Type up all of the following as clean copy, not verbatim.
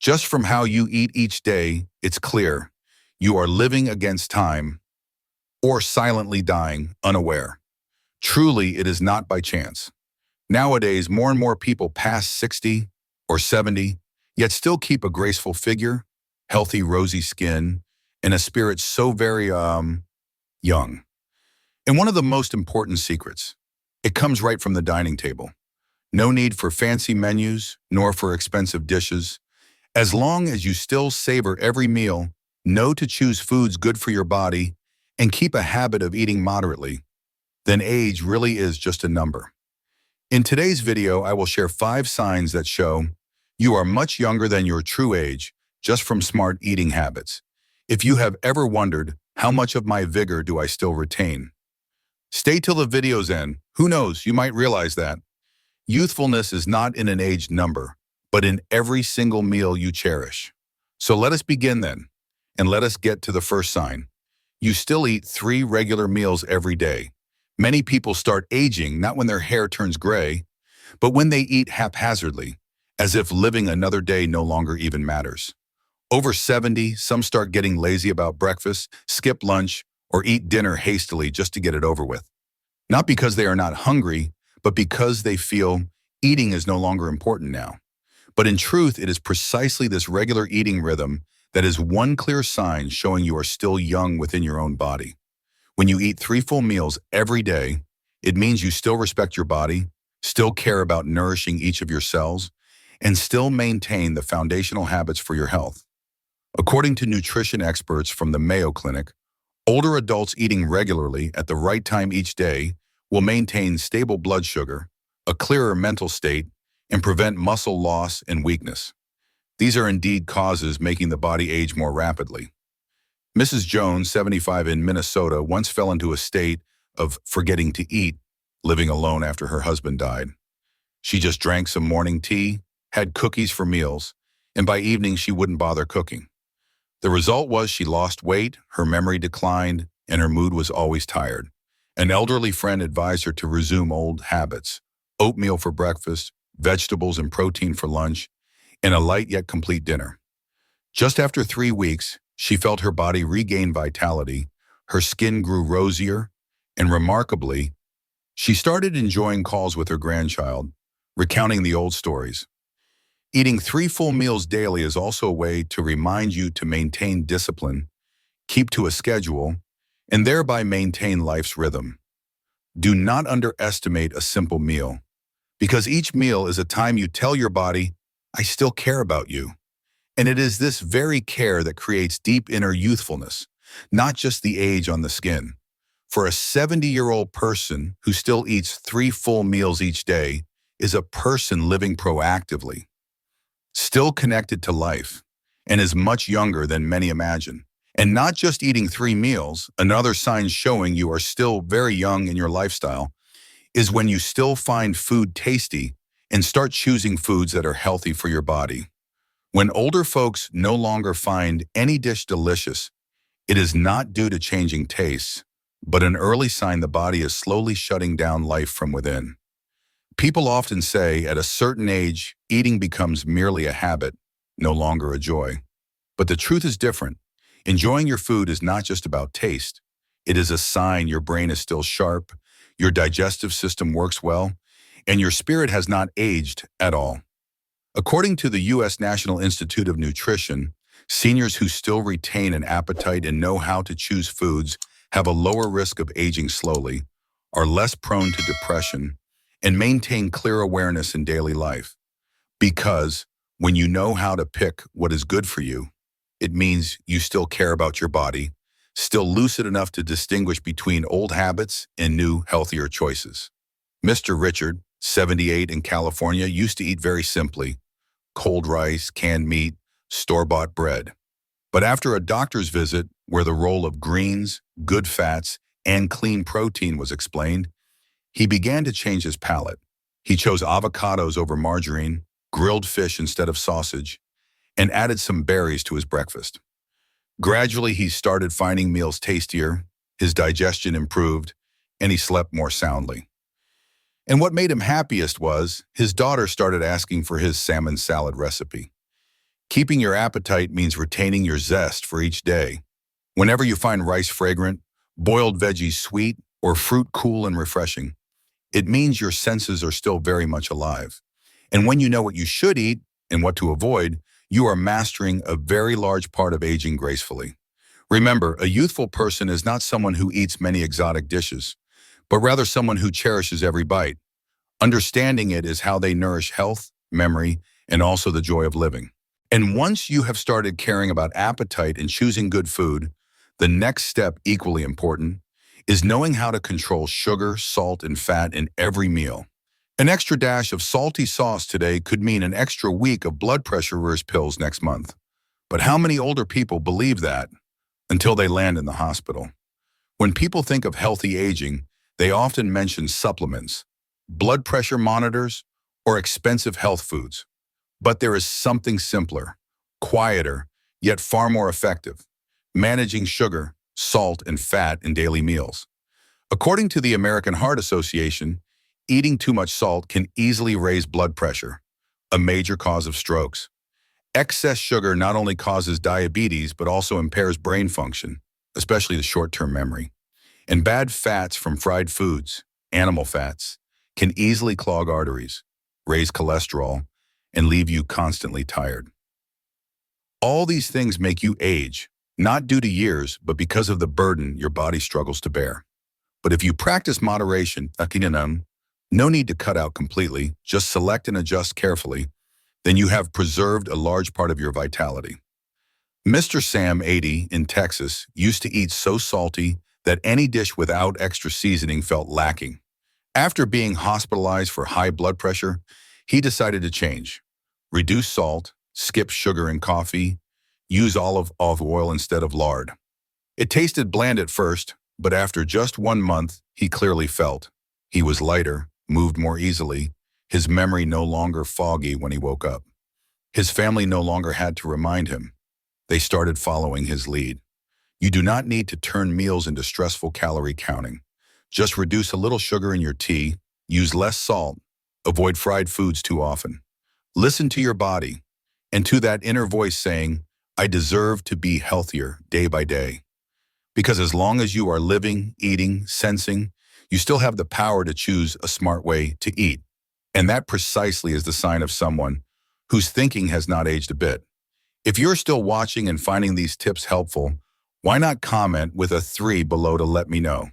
Just from how you eat each day, it's clear you are living against time or silently dying unaware. Truly, it is not by chance. Nowadays, more and more people pass 60 or 70, yet still keep a graceful figure, healthy, rosy skin, and a spirit so very, young. And one of the most important secrets, it comes right from the dining table. No need for fancy menus, nor for expensive dishes. As long as you still savor every meal, know to choose foods good for your body, and keep a habit of eating moderately, then age really is just a number. In today's video, I will share 5 signs that show you are much younger than your true age just from smart eating habits. If you have ever wondered, how much of my vigor do I still retain? Stay till the video's end. Who knows, you might realize that youthfulness is not in an age number, but in every single meal you cherish. So let us begin then, and let us get to the first sign. You still eat 3 regular meals every day. Many people start aging not when their hair turns gray, but when they eat haphazardly, as if living another day no longer even matters. Over 70, some start getting lazy about breakfast, skip lunch, or eat dinner hastily just to get it over with. Not because they are not hungry, but because they feel eating is no longer important now. But in truth, it is precisely this regular eating rhythm that is one clear sign showing you are still young within your own body. When you eat 3 full meals every day, it means you still respect your body, still care about nourishing each of your cells, and still maintain the foundational habits for your health. According to nutrition experts from the Mayo Clinic, older adults eating regularly at the right time each day will maintain stable blood sugar, a clearer mental state, and prevent muscle loss and weakness. These are indeed causes making the body age more rapidly. Mrs. Jones, 75 in Minnesota, once fell into a state of forgetting to eat, living alone after her husband died. She just drank some morning tea, had cookies for meals, and by evening she wouldn't bother cooking. The result was she lost weight, her memory declined, and her mood was always tired. An elderly friend advised her to resume old habits: oatmeal for breakfast, vegetables and protein for lunch, and a light yet complete dinner. Just after 3 weeks, she felt her body regain vitality, her skin grew rosier, and remarkably, she started enjoying calls with her grandchild, recounting the old stories. Eating 3 full meals daily is also a way to remind you to maintain discipline, keep to a schedule, and thereby maintain life's rhythm. Do not underestimate a simple meal, because each meal is a time you tell your body, I still care about you. And it is this very care that creates deep inner youthfulness, not just the age on the skin. For a 70-year-old person who still eats 3 full meals each day is a person living proactively, still connected to life, and is much younger than many imagine. And not just eating 3 meals, another sign showing you are still very young in your lifestyle is when you still find food tasty and start choosing foods that are healthy for your body. When older folks no longer find any dish delicious, it is not due to changing tastes, but an early sign the body is slowly shutting down life from within. People often say at a certain age, eating becomes merely a habit, no longer a joy. But the truth is different. Enjoying your food is not just about taste. It is a sign your brain is still sharp, your digestive system works well, and your spirit has not aged at all. According to the U.S. National Institute of Nutrition, seniors who still retain an appetite and know how to choose foods have a lower risk of aging slowly, are less prone to depression, and maintain clear awareness in daily life. Because when you know how to pick what is good for you, it means you still care about your body, still lucid enough to distinguish between old habits and new, healthier choices. Mr. Richard, 78 in California, used to eat very simply: cold rice, canned meat, store-bought bread. But after a doctor's visit where the role of greens, good fats, and clean protein was explained, he began to change his palate. He chose avocados over margarine, grilled fish instead of sausage, and added some berries to his breakfast. Gradually, he started finding meals tastier, his digestion improved, and he slept more soundly. And what made him happiest was his daughter started asking for his salmon salad recipe. Keeping your appetite means retaining your zest for each day. Whenever you find rice fragrant, boiled veggies sweet, or fruit cool and refreshing, it means your senses are still very much alive. And when you know what you should eat and what to avoid, you are mastering a very large part of aging gracefully. Remember, a youthful person is not someone who eats many exotic dishes, but rather someone who cherishes every bite. Understanding it is how they nourish health, memory, and also the joy of living. And once you have started caring about appetite and choosing good food, the next step, equally important, is knowing how to control sugar, salt, and fat in every meal. An extra dash of salty sauce today could mean an extra week of blood pressure reverse pills next month. But how many older people believe that until they land in the hospital? When people think of healthy aging, they often mention supplements, blood pressure monitors, or expensive health foods. But there is something simpler, quieter, yet far more effective: managing sugar, salt, and fat in daily meals. According to the American Heart Association, eating too much salt can easily raise blood pressure, a major cause of strokes. Excess sugar not only causes diabetes but also impairs brain function, especially the short-term memory. And bad fats from fried foods, animal fats, can easily clog arteries, raise cholesterol, and leave you constantly tired. All these things make you age, not due to years, but because of the burden your body struggles to bear. But if you practice moderation, no need to cut out completely, just select and adjust carefully, then you have preserved a large part of your vitality. Mr. Sam, 80, in Texas, used to eat so salty that any dish without extra seasoning felt lacking. After being hospitalized for high blood pressure, he decided to change. Reduce salt, skip sugar in coffee, use olive oil instead of lard. It tasted bland at first, but after just 1 month, he clearly felt. He was lighter, moved more easily, his memory no longer foggy when he woke up. His family no longer had to remind him. They started following his lead. You do not need to turn meals into stressful calorie counting. Just reduce a little sugar in your tea, use less salt, avoid fried foods too often. Listen to your body and to that inner voice saying, I deserve to be healthier day by day. Because as long as you are living, eating, sensing, you still have the power to choose a smart way to eat. And that precisely is the sign of someone whose thinking has not aged a bit. If you're still watching and finding these tips helpful, why not comment with a 3 below to let me know?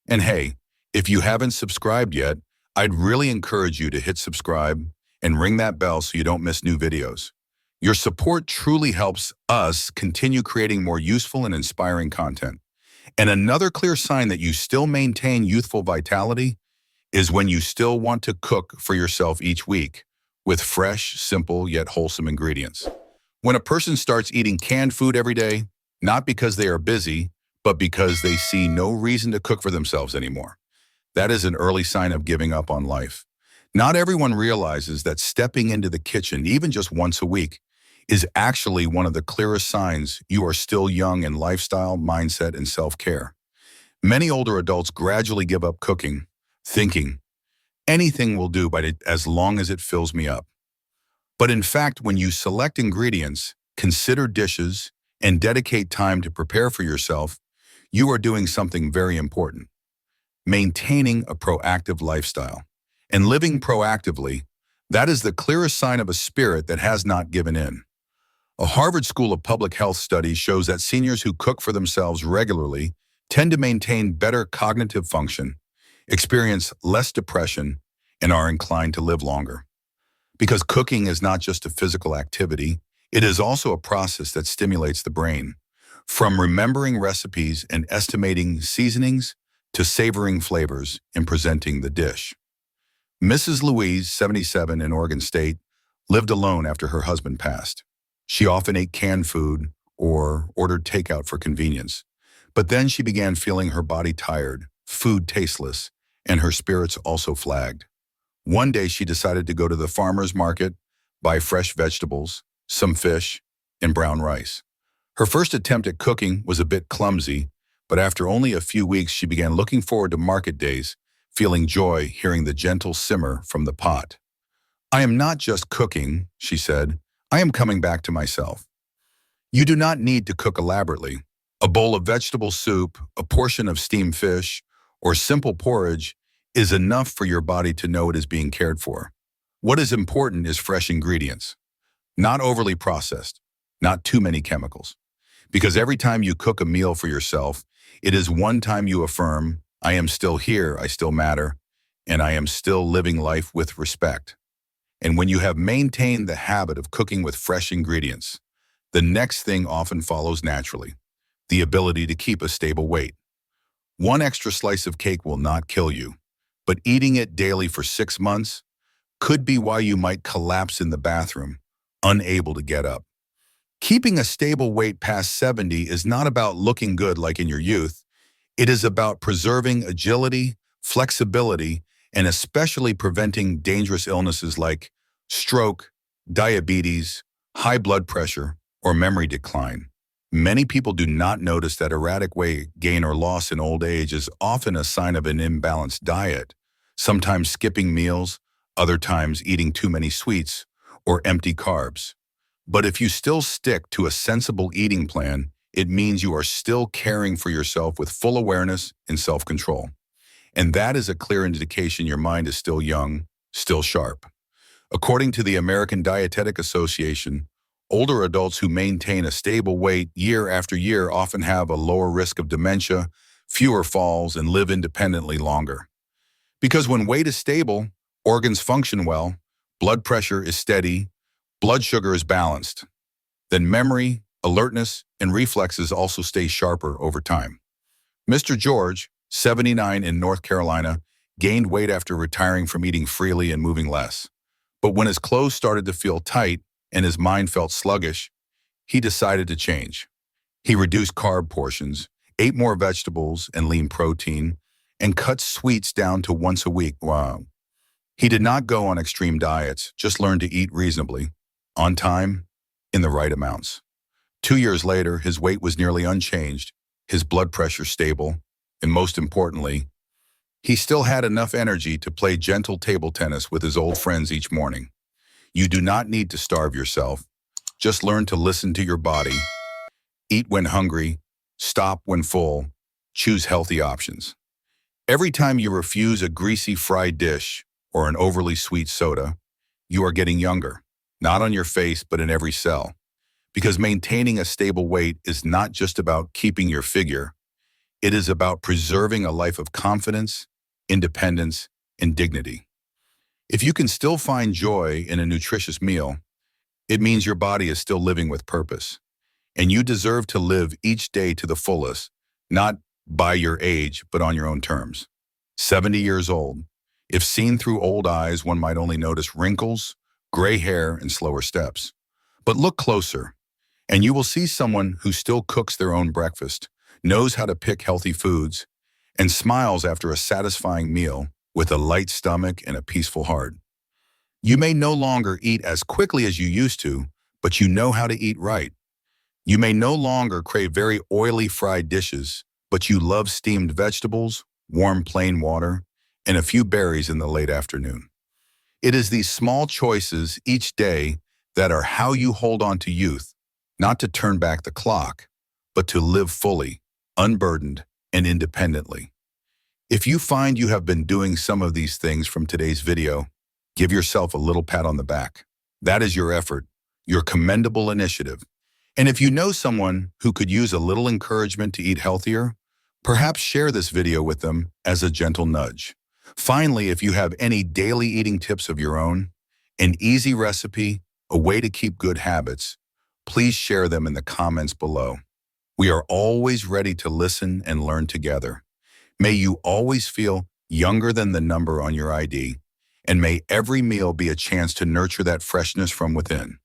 And hey, if you haven't subscribed yet, I'd really encourage you to hit subscribe and ring that bell so you don't miss new videos. Your support truly helps us continue creating more useful and inspiring content. And another clear sign that you still maintain youthful vitality is when you still want to cook for yourself each week with fresh, simple, yet wholesome ingredients. When a person starts eating canned food every day, not because they are busy, but because they see no reason to cook for themselves anymore, that is an early sign of giving up on life. Not everyone realizes that stepping into the kitchen, even just once a week, is actually one of the clearest signs you are still young in lifestyle, mindset, and self-care. Many older adults gradually give up cooking, thinking, anything will do as long as it fills me up. But in fact, when you select ingredients, consider dishes, and dedicate time to prepare for yourself, you are doing something very important: maintaining a proactive lifestyle. And living proactively, that is the clearest sign of a spirit that has not given in. A Harvard School of Public Health study shows that seniors who cook for themselves regularly tend to maintain better cognitive function, experience less depression, and are inclined to live longer. Because cooking is not just a physical activity, it is also a process that stimulates the brain. From remembering recipes and estimating seasonings to savoring flavors and presenting the dish. Mrs. Louise, 77, in Oregon State, lived alone after her husband passed. She often ate canned food or ordered takeout for convenience. But then she began feeling her body tired, food tasteless, and her spirits also flagged. One day she decided to go to the farmer's market, buy fresh vegetables, some fish, and brown rice. Her first attempt at cooking was a bit clumsy, but after only a few weeks she began looking forward to market days, feeling joy hearing the gentle simmer from the pot. I am not just cooking, she said, I am coming back to myself. You do not need to cook elaborately. A bowl of vegetable soup, a portion of steamed fish, or simple porridge is enough for your body to know it is being cared for. What is important is fresh ingredients, not overly processed, not too many chemicals. Because every time you cook a meal for yourself, it is one time you affirm, I am still here, I still matter, and I am still living life with respect. And when you have maintained the habit of cooking with fresh ingredients, the next thing often follows naturally, the ability to keep a stable weight. One extra slice of cake will not kill you, but eating it daily for 6 months could be why you might collapse in the bathroom, unable to get up. Keeping a stable weight past 70 is not about looking good like in your youth. It is about preserving agility, flexibility, and especially preventing dangerous illnesses like stroke, diabetes, high blood pressure, or memory decline. Many people do not notice that erratic weight gain or loss in old age is often a sign of an imbalanced diet, sometimes skipping meals, other times eating too many sweets or empty carbs. But if you still stick to a sensible eating plan, it means you are still caring for yourself with full awareness and self-control. And that is a clear indication your mind is still young, still sharp. According to the American Dietetic Association, older adults who maintain a stable weight year after year often have a lower risk of dementia, fewer falls, and live independently longer. Because when weight is stable, organs function well, blood pressure is steady, blood sugar is balanced. Then memory, alertness, and reflexes also stay sharper over time. Mr. George, 79 in North Carolina, gained weight after retiring from eating freely and moving less. But when his clothes started to feel tight and his mind felt sluggish, he decided to change. He reduced carb portions, ate more vegetables and lean protein, and cut sweets down to once a week. Wow. He did not go on extreme diets, just learned to eat reasonably, on time, in the right amounts. 2 years later, his weight was nearly unchanged, his blood pressure stable, and most importantly, he still had enough energy to play gentle table tennis with his old friends each morning. You do not need to starve yourself. Just learn to listen to your body, eat when hungry, stop when full, choose healthy options. Every time you refuse a greasy fried dish or an overly sweet soda, you are getting younger, not on your face, but in every cell. Because maintaining a stable weight is not just about keeping your figure. It is about preserving a life of confidence, independence, and dignity. If you can still find joy in a nutritious meal, it means your body is still living with purpose. And you deserve to live each day to the fullest, not by your age, but on your own terms. 70 years old. If seen through old eyes, one might only notice wrinkles, gray hair, and slower steps. But look closer, and you will see someone who still cooks their own breakfast, knows how to pick healthy foods, and smiles after a satisfying meal with a light stomach and a peaceful heart. You may no longer eat as quickly as you used to, but you know how to eat right. You may no longer crave very oily fried dishes, but you love steamed vegetables, warm plain water, and a few berries in the late afternoon. It is these small choices each day that are how you hold on to youth, not to turn back the clock, but to live fully, unburdened, and independently. If you find you have been doing some of these things from today's video, give yourself a little pat on the back. That is your effort, your commendable initiative. And if you know someone who could use a little encouragement to eat healthier, perhaps share this video with them as a gentle nudge. Finally, if you have any daily eating tips of your own, an easy recipe, a way to keep good habits, please share them in the comments below. We are always ready to listen and learn together. May you always feel younger than the number on your ID, and may every meal be a chance to nurture that freshness from within.